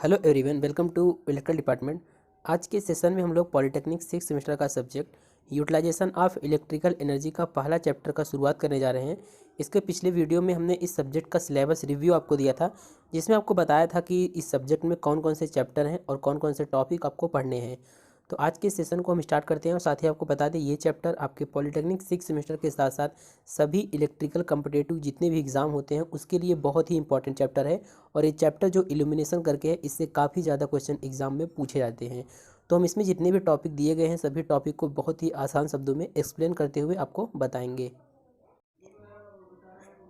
Hello everyone, welcome to electrical department. आज के session में हम लोग पॉलिटेक्निक 6 सेमेस्टर का subject utilization of electrical energy का पहला चैप्टर का शुरुआत करने जा रहे हैं। इसके पिछले वीडियो में हमने इस सब्जेक्ट का सिलेबस रिव्यू आपको दिया था, जिसमें आपको बताया था कि इस सब्जेक्ट में कौन कौन से चैप्टर हैं और कौन कौन से टॉपिक आपको पढ़ने हैं। तो आज के सेशन को हम स्टार्ट करते हैं और साथ ही आपको बता दें ये चैप्टर आपके पॉलिटेक्निक 6 सेमेस्टर के साथ साथ सभी इलेक्ट्रिकल कम्पिटिटिव जितने भी एग्ज़ाम होते हैं उसके लिए बहुत ही इंपॉर्टेंट चैप्टर है। और ये चैप्टर जो इल्यूमिनेशन करके है, इससे काफ़ी ज़्यादा क्वेश्चन एग्जाम में पूछे जाते हैं। तो हम इसमें जितने भी टॉपिक दिए गए हैं सभी टॉपिक को बहुत ही आसान शब्दों में एक्सप्लेन करते हुए आपको बताएंगे।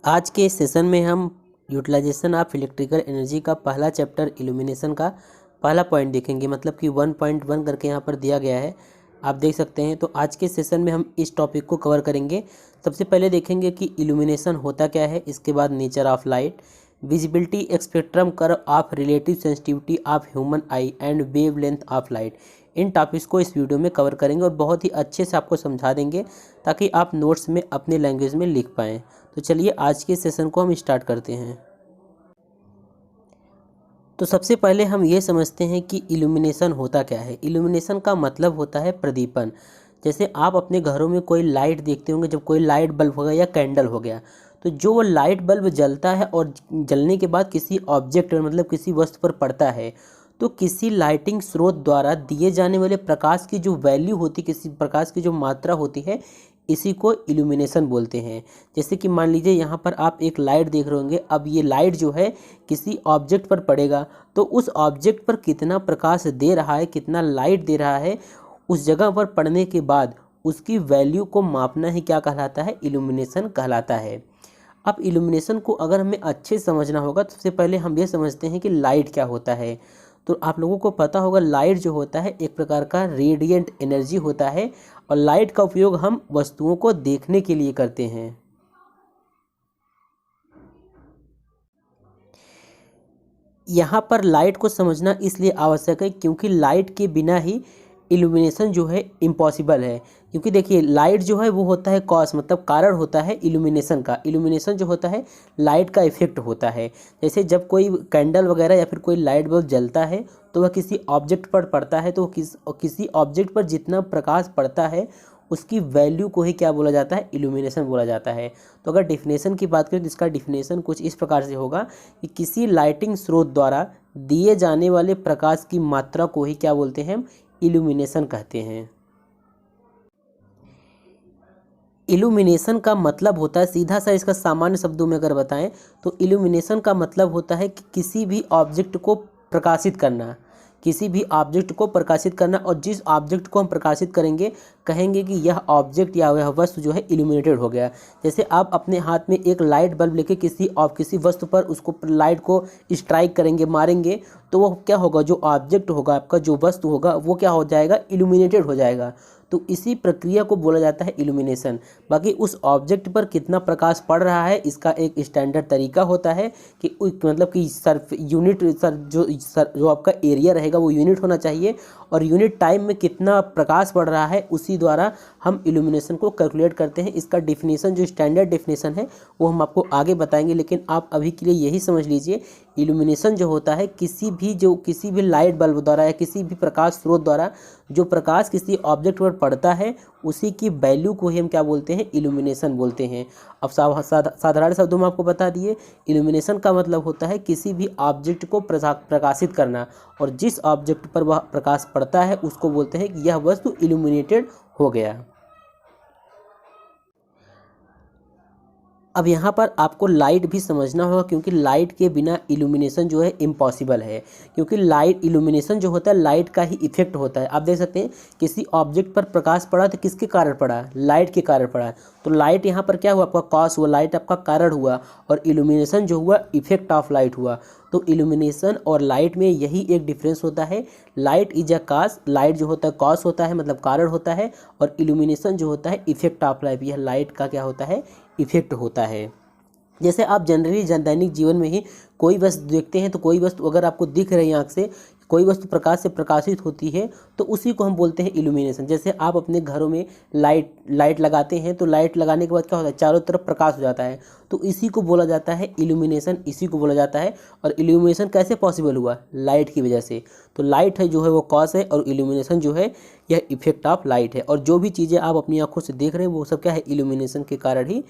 आज के सेशन में हम यूटिलाइजेशन ऑफ इलेक्ट्रिकल एनर्जी का पहला चैप्टर इल्यूमिनेशन का पहला पॉइंट देखेंगे, मतलब कि 1.1 करके यहाँ पर दिया गया है, आप देख सकते हैं। तो आज के सेशन में हम इस टॉपिक को कवर करेंगे। सबसे पहले देखेंगे कि इल्यूमिनेशन होता क्या है, इसके बाद nature of light, visibility spectrum curve of relative sensitivity of human I and wave length of light. In topics को इस वीडियो में कवर करेंगे और बहुत ही अच्छे से आपको समझा देंगे ताकि आप नोट्स में अपने लैंग्वेज में लिख पाएँ। तो चलिए आज के सेशन को हम स्टार्ट करते हैं। तो सबसे पहले हम ये समझते हैं कि इल्यूमिनेशन होता क्या है। इल्यूमिनेशन का मतलब होता है प्रदीपन। जैसे आप अपने घरों में कोई लाइट देखते होंगे, जब कोई लाइट बल्ब हो गया या कैंडल हो गया, तो जो वो लाइट बल्ब जलता है और जलने के बाद किसी ऑब्जेक्ट मतलब किसी वस्तु पर पड़ता है, तो किसी लाइटिंग स्रोत द्वारा दिए जाने वाले प्रकाश की जो वैल्यू होती है, किसी प्रकाश की जो मात्रा होती है, इसी को इल्यूमिनेशन बोलते हैं। जैसे कि मान लीजिए यहाँ पर आप एक लाइट देख रहे होंगे, अब ये लाइट जो है किसी ऑब्जेक्ट पर पड़ेगा तो उस ऑब्जेक्ट पर कितना प्रकाश दे रहा है, कितना लाइट दे रहा है, उस जगह पर पड़ने के बाद उसकी वैल्यू को मापना ही क्या कहलाता है, इल्यूमिनेशन कहलाता है। अब इल्यूमिनेशन को अगर हमें अच्छे से समझना होगा तो सबसे पहले हम ये समझते हैं कि लाइट क्या होता है। तो आप लोगों को पता होगा लाइट जो होता है एक प्रकार का रेडिएंट एनर्जी होता है और लाइट का उपयोग हम वस्तुओं को देखने के लिए करते हैं। यहाँ पर लाइट को समझना इसलिए आवश्यक है क्योंकि लाइट के बिना ही इल्यूमिनेशन जो है इम्पॉसिबल है। क्योंकि देखिए लाइट जो है वो होता है कॉज, मतलब कारण होता है इल्यूमिनेशन का। इल्यूमिनेशन जो होता है लाइट का इफेक्ट होता है। जैसे जब कोई कैंडल वगैरह या फिर कोई लाइट बल्ब जलता है तो वह किसी ऑब्जेक्ट पर पड़ता है, तो किसी ऑब्जेक्ट पर जितना प्रकाश पड़ता है उसकी वैल्यू को ही क्या बोला जाता है, इल्यूमिनेशन बोला जाता है। तो अगर डिफिनेशन की बात करें तो इसका डिफिनेशन कुछ इस प्रकार से होगा कि किसी लाइटिंग स्रोत द्वारा दिए जाने वाले प्रकाश की मात्रा को ही क्या बोलते हैं, इल्यूमिनेशन कहते हैं। इल्यूमिनेशन का मतलब होता है, सीधा सा इसका सामान्य शब्दों में अगर बताएं तो इल्यूमिनेशन का मतलब होता है कि किसी भी ऑब्जेक्ट को प्रकाशित करना, किसी भी ऑब्जेक्ट को प्रकाशित करना। और जिस ऑब्जेक्ट को हम प्रकाशित करेंगे कहेंगे कि यह ऑब्जेक्ट या वह वस्तु जो है इल्यूमिनेटेड हो गया। जैसे आप अपने हाथ में एक लाइट बल्ब लेके किसी वस्तु पर उसको लाइट को स्ट्राइक करेंगे, मारेंगे, तो वो क्या होगा, जो ऑब्जेक्ट होगा आपका, जो वस्तु होगा, वो क्या हो जाएगा, इल्यूमिनेटेड हो जाएगा। तो इसी प्रक्रिया को बोला जाता है इल्यूमिनेशन। बाकी उस ऑब्जेक्ट पर कितना प्रकाश पड़ रहा है इसका एक स्टैंडर्ड तरीका होता है कि मतलब कि जो आपका एरिया रहेगा वो यूनिट होना चाहिए और यूनिट टाइम में कितना प्रकाश पड़ रहा है उसी द्वारा हम इल्यूमिनेशन को कैलकुलेट करते हैं। इसका डिफिनीशन जो स्टैंडर्ड डिफिनीशन है वो हम आपको आगे बताएंगे, लेकिन आप अभी के लिए यही समझ लीजिए, इल्यूमिनेशन जो होता है किसी भी लाइट बल्ब द्वारा या किसी भी प्रकाश स्रोत द्वारा जो प्रकाश किसी ऑब्जेक्ट पर पड़ता है उसी की वैल्यू को ही हम क्या बोलते हैं, इल्यूमिनेशन बोलते हैं। अब साधारण शब्दों में आपको बता दिए, इल्यूमिनेशन का मतलब होता है किसी भी ऑब्जेक्ट को प्रकाशित करना और जिस ऑब्जेक्ट पर वह प्रकाश पड़ता है उसको बोलते हैं कि यह वस्तु इल्यूमिनेटेड हो गया। अब यहाँ पर आपको लाइट भी समझना होगा क्योंकि लाइट के बिना इल्यूमिनेशन जो है इम्पॉसिबल है। क्योंकि लाइट इल्यूमिनेशन जो होता है लाइट का ही इफेक्ट होता है। आप देख सकते हैं किसी ऑब्जेक्ट पर प्रकाश पड़ा तो किसके कारण पड़ा, लाइट के कारण पड़ा। तो लाइट यहाँ पर क्या हुआ, आपका कॉज हुआ, लाइट आपका कारण हुआ, और इल्यूमिनेशन जो हुआ इफेक्ट ऑफ लाइट हुआ। तो इल्यूमिनेशन और लाइट में यही एक डिफरेंस होता है। Light is a cause, light जो होता है कॉज होता है मतलब कारण होता है, और इल्यूमिनेशन जो होता है इफेक्ट ऑफ लाइट, यह लाइट का क्या होता है, इफेक्ट होता है। जैसे आप जनरली दैनिक जीवन में ही कोई वस्तु देखते हैं तो कोई वस्तु अगर आपको दिख रही है आँख से, कोई वस्तु प्रकाश से प्रकाशित होती है तो उसी को हम बोलते हैं इल्यूमिनेशन। जैसे आप अपने घरों में लाइट लगाते हैं तो लाइट लगाने के बाद क्या होता है, चारों तरफ प्रकाश हो जाता है, तो इसी को बोला जाता है इल्यूमिनेशन, इसी को बोला जाता है। और इल्यूमिनेशन कैसे पॉसिबल हुआ, लाइट की वजह से। तो लाइट है जो है वो कॉज है, और इल्यूमिनेशन जो है यह इफेक्ट ऑफ लाइट है। और जो भी चीज़ें आप अपनी आंखों से देख रहे हैं वो सब क्या है, इल्यूमिनेशन के कारण ही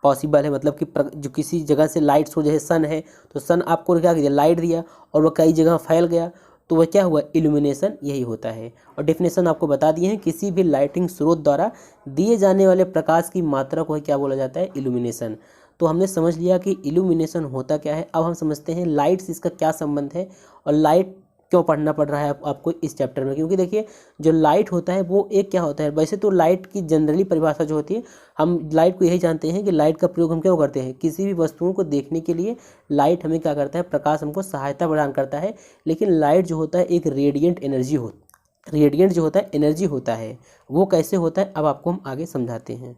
पॉसिबल है। मतलब कि जो किसी जगह से लाइट सोर्स, जैसे सन है तो सन आपको क्या किया, लाइट दिया और वह कई जगह फैल गया, तो वह क्या हुआ, इल्यूमिनेशन यही होता है। और डेफिनेशन आपको बता दिए हैं, किसी भी लाइटिंग स्रोत द्वारा दिए जाने वाले प्रकाश की मात्रा को क्या बोला जाता है, इल्यूमिनेशन। तो हमने समझ लिया कि इल्यूमिनेशन होता क्या है। अब हम समझते हैं लाइट से इसका क्या संबंध है और लाइट क्यों पढ़ना पड़ रहा है आपको इस चैप्टर में। क्योंकि देखिए जो लाइट होता है वो एक क्या होता है, वैसे तो लाइट की जनरली परिभाषा जो होती है, हम लाइट को यही जानते हैं कि लाइट का प्रयोग हम क्यों करते हैं, किसी भी वस्तुओं को देखने के लिए लाइट हमें क्या करता है, प्रकाश हमको सहायता प्रदान करता है। लेकिन लाइट जो होता है एक रेडिएंट जो होता है एनर्जी होता है। वो कैसे होता है अब आपको हम आगे समझाते हैं।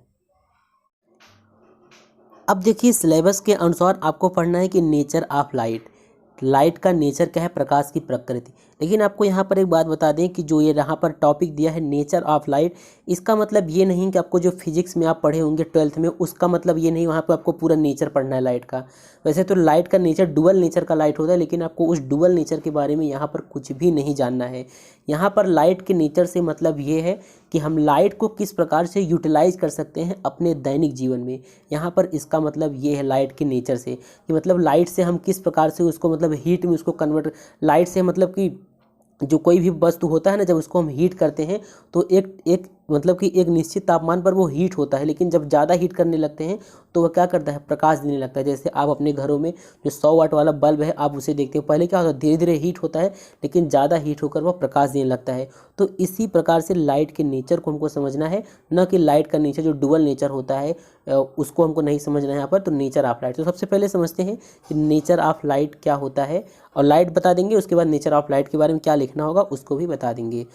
अब देखिए सिलेबस के अनुसार आपको पढ़ना है कि नेचर ऑफ लाइट का नेचर क्या है, प्रकाश की प्रकृति। लेकिन आपको यहाँ पर एक बात बता दें कि जो ये यहाँ पर टॉपिक दिया है नेचर ऑफ लाइट, इसका मतलब ये नहीं कि आपको जो फिजिक्स में आप पढ़े होंगे 12th में, उसका मतलब ये नहीं वहाँ पे आपको पूरा नेचर पढ़ना है लाइट का। वैसे तो लाइट का नेचर डुअल नेचर का लाइट होता है, लेकिन आपको उस डुअल नेचर के बारे में यहाँ पर कुछ भी नहीं जानना है। यहाँ पर लाइट के नेचर से मतलब ये है कि हम लाइट को किस प्रकार से यूटिलाइज कर सकते हैं अपने दैनिक जीवन में। यहाँ पर इसका मतलब ये है लाइट के नेचर से, कि मतलब लाइट से हम किस प्रकार से उसको मतलब हीट में उसको कन्वर्ट, लाइट से मतलब कि जो कोई भी वस्तु होता है ना, जब उसको हम हीट करते हैं तो एक मतलब कि एक निश्चित तापमान पर वो हीट होता है, लेकिन जब ज़्यादा हीट करने लगते हैं तो वह क्या करता है, प्रकाश देने लगता है। जैसे आप अपने घरों में जो 100 वाट वाला बल्ब है आप उसे देखते हो, पहले क्या होता है, धीरे धीरे हीट होता है, लेकिन ज़्यादा हीट होकर वह प्रकाश देने लगता है। तो इसी प्रकार से लाइट के नेचर को हमको समझना है, न कि लाइट का नेचर जो डुअल नेचर होता है उसको हमको नहीं समझना है यहाँ पर। तो नेचर ऑफ लाइट, तो सबसे पहले समझते हैं कि नेचर ऑफ लाइट क्या होता है, और लाइट बता देंगे, उसके बाद नेचर ऑफ लाइट के बारे में क्या लिखना होगा उसको भी बता देंगे।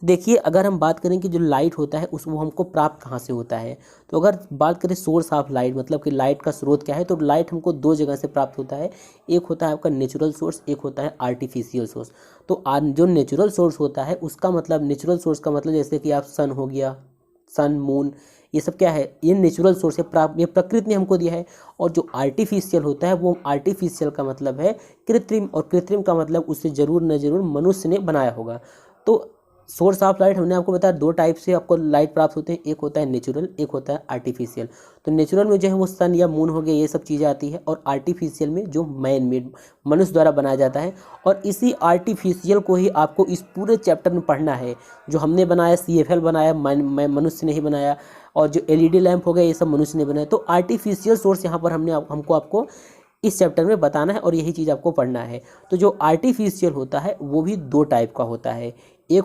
देखिए अगर हम बात करें कि जो लाइट होता है वो हमको प्राप्त कहाँ से होता है, तो अगर बात करें सोर्स ऑफ लाइट, मतलब कि लाइट का स्रोत क्या है, तो लाइट हमको दो जगह से प्राप्त होता है। एक होता है आपका नेचुरल सोर्स, एक होता है आर्टिफिशियल सोर्स। तो जो नेचुरल सोर्स होता है उसका मतलब, नेचुरल सोर्स का मतलब जैसे कि आप सन हो गया, सन मून, ये सब क्या है, ये नेचुरल सोर्स है, ये प्रकृति ने हमको दिया है। और जो आर्टिफिशियल होता है वो आर्टिफिशियल का मतलब है कृत्रिम, और कृत्रिम का मतलब उससे जरूर न जरूर मनुष्य ने बनाया होगा। तो सोर्स ऑफ लाइट हमने आपको बताया दो टाइप से आपको लाइट प्राप्त होते हैं, एक होता है नेचुरल, एक होता है आर्टिफिशियल। तो नेचुरल में जो है वो सन या मून हो गया, ये सब चीज़ें आती है, और आर्टिफिशियल में जो मैन मेड, मनुष्य द्वारा बनाया जाता है। और इसी आर्टिफिशियल को ही आपको इस पूरे चैप्टर में पढ़ना है। जो हमने बनाया CFL बनाया, मनुष्य ने ही बनाया, और जो LED लैंप हो गया ये सब मनुष्य ने बनाया। तो आर्टिफिशियल सोर्स यहाँ पर हमको आपको इस चैप्टर में बताना है, और यही चीज़ आपको पढ़ना है। तो जो आर्टिफिशियल होता है वो भी दो टाइप का होता है, एक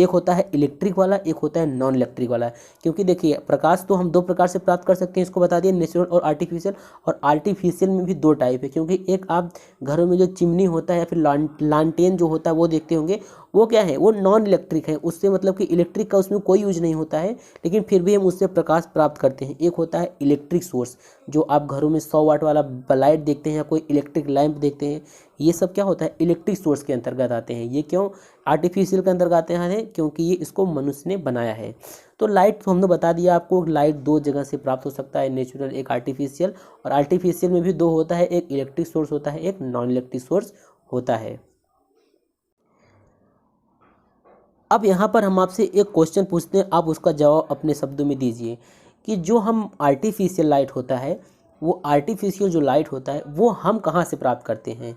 होता है इलेक्ट्रिक वाला, एक होता है नॉन इलेक्ट्रिक वाला। क्योंकि देखिए प्रकाश तो हम दो प्रकार से प्राप्त कर सकते हैं, इसको बता दिए, नेचुरल और आर्टिफिशियल। और आर्टिफिशियल में भी दो टाइप है, क्योंकि एक आप घरों में जो चिमनी होता है या फिर लालटेन जो होता है वो देखते होंगे, वो क्या है, वो नॉन इलेक्ट्रिक है, उससे मतलब कि इलेक्ट्रिक का उसमें कोई यूज नहीं होता है, लेकिन फिर भी हम उससे प्रकाश प्राप्त करते हैं। एक होता है इलेक्ट्रिक सोर्स, जो आप घरों में 100 वाट वाला लाइट देखते हैं या कोई इलेक्ट्रिक लैंप देखते हैं, ये सब क्या होता है, इलेक्ट्रिक सोर्स के अंतर्गत आते हैं। ये क्यों आर्टिफिशियल के अंतर्गत आते हैं, क्योंकि ये इसको मनुष्य ने बनाया है। तो लाइट तो हमने बता दिया आपको, लाइट दो जगह से प्राप्त हो सकता है, नेचुरल एक आर्टिफिशियल, और आर्टिफिशियल में भी दो होता है, एक इलेक्ट्रिक सोर्स होता है, एक नॉन इलेक्ट्रिक सोर्स होता है। अब यहाँ पर हम आपसे एक क्वेश्चन पूछते हैं, आप उसका जवाब अपने शब्दों में दीजिए कि जो हम आर्टिफिशियल लाइट होता है, वो आर्टिफिशियल जो लाइट होता है वो हम कहाँ से प्राप्त करते हैं।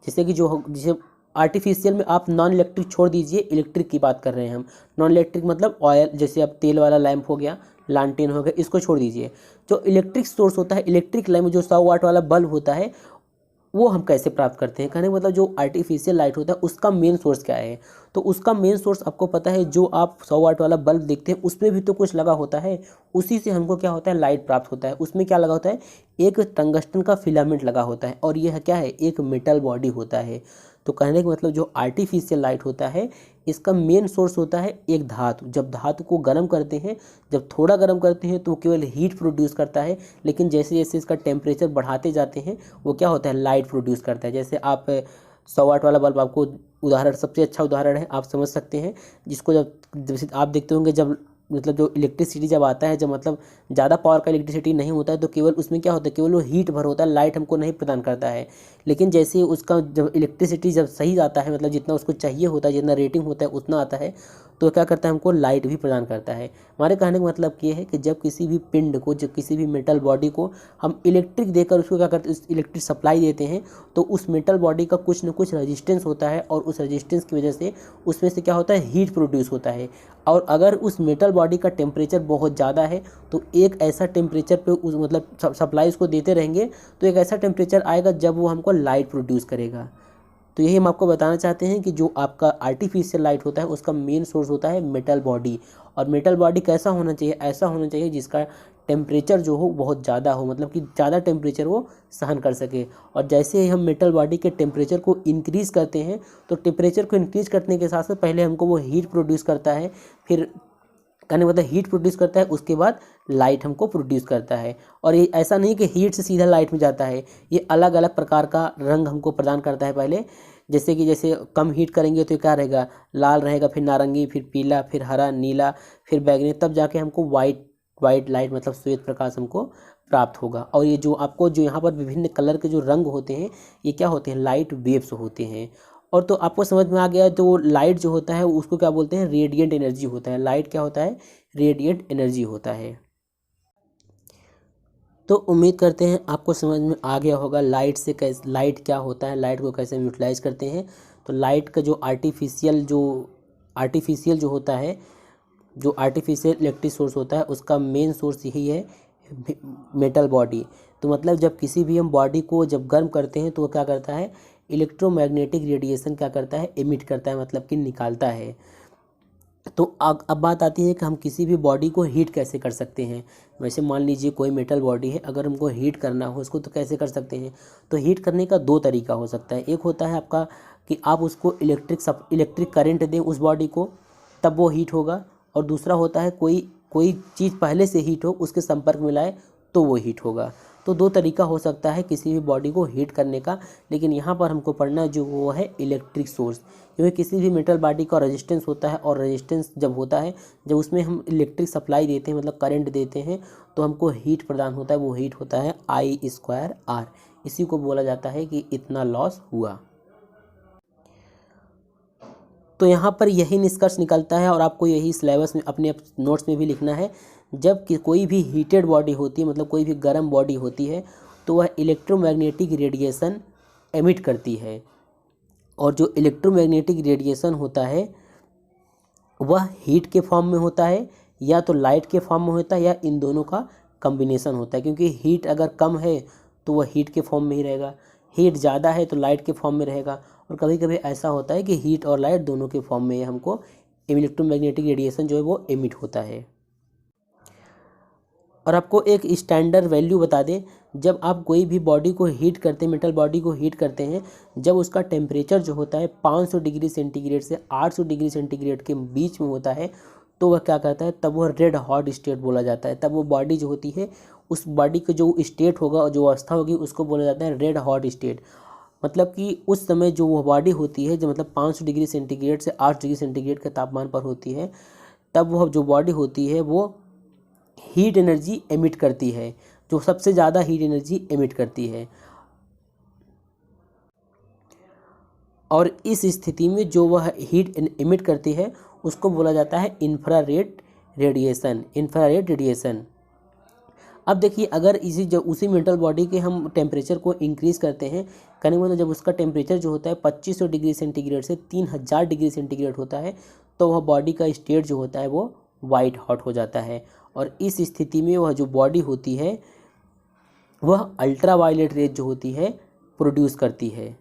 जैसे कि जैसे आर्टिफिशियल में आप नॉन इलेक्ट्रिक छोड़ दीजिए, इलेक्ट्रिक की बात कर रहे हैं हम। नॉन इलेक्ट्रिक मतलब ऑयल, जैसे अब तेल वाला लैंप हो गया, लालटेन हो गया, इसको छोड़ दीजिए। जो इलेक्ट्रिक सोर्स होता है, इलेक्ट्रिक लैंप जो 100 वाट वाला बल्ब होता है, वो हम कैसे प्राप्त करते हैं। कहने का मतलब जो आर्टिफिशियल लाइट होता है उसका मेन सोर्स क्या है, तो उसका मेन सोर्स आपको पता है, जो आप 100 वाट वाला बल्ब देखते हैं उसमें भी तो कुछ लगा होता है, उसी से हमको क्या होता है, लाइट प्राप्त होता है। उसमें क्या लगा होता है, एक टंगस्टन का फिलामेंट लगा होता है, और यह क्या है, एक मेटल बॉडी होता है। तो कहने का मतलब जो आर्टिफिशियल लाइट होता है इसका मेन सोर्स होता है एक धातु। जब धातु को गर्म करते हैं, जब थोड़ा गर्म करते हैं तो केवल हीट प्रोड्यूस करता है, लेकिन जैसे जैसे इसका टेम्परेचर बढ़ाते जाते हैं वो क्या होता है, लाइट प्रोड्यूस करता है। जैसे आप 100 वाट वाला बल्ब आपको उदाहरण, सबसे अच्छा उदाहरण है, आप समझ सकते हैं। जिसको जब जैसे आप देखते होंगे, जब मतलब जो इलेक्ट्रिसिटी जब आता है, जब मतलब ज़्यादा पावर का इलेक्ट्रिसिटी नहीं होता है, तो केवल उसमें क्या होता है, केवल वो हीट भर होता है, लाइट हमको नहीं प्रदान करता है। लेकिन जैसे उसका जब इलेक्ट्रिसिटी जब सही आता है, मतलब जितना उसको चाहिए होता है, जितना रेटिंग होता है उतना आता है, तो क्या करता है, हमको लाइट भी प्रदान करता है। हमारे कहने का मतलब ये है कि जब किसी भी पिंड को, जब किसी भी मेटल बॉडी को हम इलेक्ट्रिक देकर उसको क्या करते हैं, इलेक्ट्रिक सप्लाई देते हैं, तो उस मेटल बॉडी का कुछ न कुछ रेजिस्टेंस होता है, और उस रेजिस्टेंस की वजह से उसमें से क्या होता है, हीट प्रोड्यूस होता है। और अगर उस मेटल बॉडी का टेम्परेचर बहुत ज़्यादा है, तो एक ऐसा टेम्परेचर पे उस मतलब सप्लाई उसको देते रहेंगे, तो एक ऐसा टेम्परेचर आएगा जब वो हमको लाइट प्रोड्यूस करेगा। तो यही हम आपको बताना चाहते हैं कि जो आपका आर्टिफिशियल लाइट होता है, उसका मेन सोर्स होता है मेटल बॉडी। और मेटल बॉडी कैसा होना चाहिए, ऐसा होना चाहिए जिसका टेम्परेचर जो हो बहुत ज़्यादा हो, मतलब कि ज़्यादा टेम्परेचर वो सहन कर सके। और जैसे ही हम मेटल बॉडी के टेम्परेचर को इंक्रीज़ करते हैं, तो टेम्परेचर को इंक्रीज़ करने के साथ साथ पहले हमको वो हीट प्रोड्यूस करता है, फिर कहने मतलब हीट प्रोड्यूस करता है, उसके बाद लाइट हमको प्रोड्यूस करता है। और ये ऐसा नहीं कि हीट से सीधा लाइट में जाता है, ये अलग अलग प्रकार का रंग हमको प्रदान करता है पहले। जैसे कम हीट करेंगे तो क्या रहेगा, लाल रहेगा, फिर नारंगी, फिर पीला, फिर हरा, नीला, फिर बैगनी, तब जाके हमको वाइट लाइट मतलब श्वेत प्रकाश हमको प्राप्त होगा। और ये जो आपको जो यहाँ पर विभिन्न कलर के जो रंग होते हैं, ये क्या होते हैं, लाइट वेव्स होते हैं। और तो आपको समझ में आ गया, तो लाइट जो होता है उसको क्या बोलते हैं, रेडिएंट एनर्जी होता है। लाइट क्या होता है, रेडिएंट एनर्जी होता है। तो उम्मीद करते हैं आपको समझ में आ गया होगा लाइट क्या होता है, लाइट को कैसे हम यूटिलाइज करते हैं। तो लाइट का जो आर्टिफिशियल जो होता है, जो आर्टिफिशियल इलेक्ट्रिक सोर्स होता है, उसका मेन सोर्स यही है, मेटल बॉडी। तो मतलब जब किसी भी हम बॉडी को जब गर्म करते हैं, तो वो क्या करता है, इलेक्ट्रोमैग्नेटिक रेडिएशन क्या करता है, एमिट करता है, मतलब कि निकालता है। तो अब बात आती है कि हम किसी भी बॉडी को हीट कैसे कर सकते हैं। वैसे मान लीजिए कोई मेटल बॉडी है, अगर हमको हीट करना हो उसको, तो कैसे कर सकते हैं। तो हीट करने का दो तरीका हो सकता है। एक होता है आपका कि आप उसको इलेक्ट्रिक करंट दें उस बॉडी को, तब वो हीट होगा। और दूसरा होता है कोई चीज़ पहले से हीट हो, उसके संपर्क में लाए, तो वो हीट होगा। तो दो तरीका हो सकता है किसी भी बॉडी को हीट करने का। लेकिन यहाँ पर हमको पढ़ना जो वो है इलेक्ट्रिक सोर्स, क्योंकि किसी भी मेटल बॉडी का रेजिस्टेंस होता है, और रेजिस्टेंस जब होता है, जब उसमें हम इलेक्ट्रिक सप्लाई देते हैं, मतलब करंट देते हैं, तो हमको हीट प्रदान होता है। वो हीट होता है I²R। इसी को बोला जाता है कि इतना लॉस हुआ। तो यहाँ पर यही निष्कर्ष निकलता है, और आपको यही सिलेबस में अपने नोट्स में भी लिखना है। जब कि कोई भी हीटेड बॉडी होती है, मतलब कोई भी गर्म बॉडी होती है, तो वह इलेक्ट्रोमैग्नेटिक रेडिएशन एमिट करती है। और जो इलेक्ट्रोमैग्नेटिक रेडिएशन होता है, वह हीट के फॉर्म में होता है, या तो लाइट के फॉर्म में होता है, या इन दोनों का कम्बिनेशन होता है। क्योंकि हीट अगर कम है तो वह हीट के फॉर्म में ही रहेगा, हीट ज़्यादा है तो लाइट के फॉर्म में रहेगा। और कभी कभी ऐसा होता है कि हीट और लाइट दोनों के फॉर्म में हमको इलेक्ट्रोमैग्नेटिक रेडिएशन जो है वो एमिट होता है। और आपको एक स्टैंडर्ड वैल्यू बता दें, जब आप कोई भी बॉडी को हीट करते हैं, मेटल बॉडी को हीट करते हैं, जब उसका टेम्परेचर जो होता है 500 डिग्री सेंटीग्रेड से 800 डिग्री सेंटीग्रेड के बीच में होता है, तो वह क्या कहता है, तब वह रेड हॉट स्टेट बोला जाता है। तब वो बॉडी जो होती है, उस बॉडी का जो स्टेट होगा और जो अवस्था होगी, उसको बोला जाता है रेड हॉट स्टेट। मतलब कि उस समय जो वो बॉडी होती है, जो मतलब 500 डिग्री सेंटीग्रेड से 8 डिग्री सेंटीग्रेड के तापमान पर होती है, तब वह जो बॉडी होती है वो हीट एनर्जी एमिट करती है, जो सबसे ज़्यादा हीट एनर्जी एमिट करती है। और इस स्थिति में जो वह हीट एमिट करती है, उसको बोला जाता है इंफ्रारेड रेडिएशन। अब देखिए, अगर उसी मेटल बॉडी के हम टेम्परेचर को इंक्रीज़ करते हैं, कहने का मतलब जब उसका टेम्परेचर जो होता है 2500 डिग्री सेंटीग्रेड से 3000 डिग्री सेंटीग्रेड होता है, तो वह बॉडी का स्टेट जो होता है वो वाइट हॉट हो जाता है। और इस स्थिति में वह जो बॉडी होती है, वह अल्ट्रा वायलेट रेज जो होती है प्रोड्यूस करती है।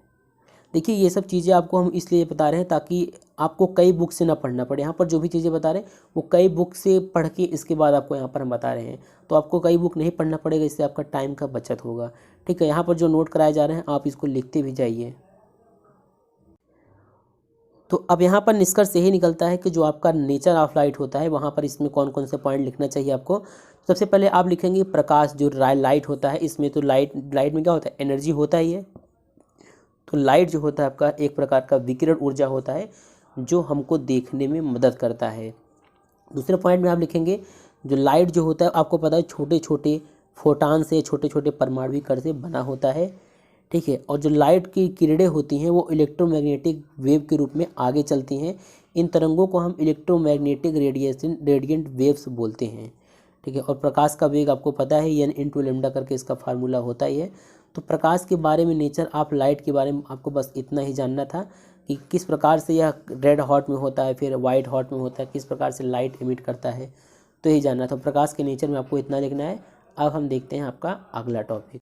देखिए, ये सब चीज़ें आपको हम इसलिए बता रहे हैं ताकि आपको कई बुक से ना पढ़ना पड़े। यहाँ पर जो भी चीज़ें बता रहे हैं वो कई बुक से पढ़ के इसके बाद आपको यहाँ पर हम बता रहे हैं, तो आपको कई बुक नहीं पढ़ना पड़ेगा, इससे आपका टाइम का बचत होगा। ठीक है, यहाँ पर जो नोट कराए जा रहे हैं आप इसको लिखते भी जाइए। तो अब यहाँ पर निष्कर्ष यही निकलता है कि जो आपका नेचर ऑफ लाइट होता है, वहाँ पर इसमें कौन कौन से पॉइंट लिखना चाहिए आपको। सबसे पहले आप लिखेंगे प्रकाश, जो लाइट होता है, इसमें तो लाइट में क्या होता है, एनर्जी होता ही है। तो लाइट जो होता है आपका एक प्रकार का विकिरण ऊर्जा होता है जो हमको देखने में मदद करता है। दूसरे पॉइंट में आप लिखेंगे जो लाइट जो होता है आपको पता है छोटे छोटे फोटान से, छोटे छोटे परमाणु कण से बना होता है, ठीक है। और जो लाइट की किरणें होती हैं वो इलेक्ट्रोमैग्नेटिक वेव के रूप में आगे चलती हैं। इन तरंगों को हम इलेक्ट्रोमैग्नेटिक रेडिएंट वेव्स बोलते हैं, ठीक है। और प्रकाश का वेग आपको पता है एन इंटू लेमडा करके इसका फार्मूला होता ही है। तो प्रकाश के बारे में नेचर आप लाइट के बारे में आपको बस इतना ही जानना था कि किस प्रकार से यह रेड हॉट में होता है, फिर वाइट हॉट में होता है, किस प्रकार से लाइट एमिट करता है, तो यही जानना था। प्रकाश के नेचर में आपको इतना लिखना है। अब हम देखते हैं आपका अगला टॉपिक।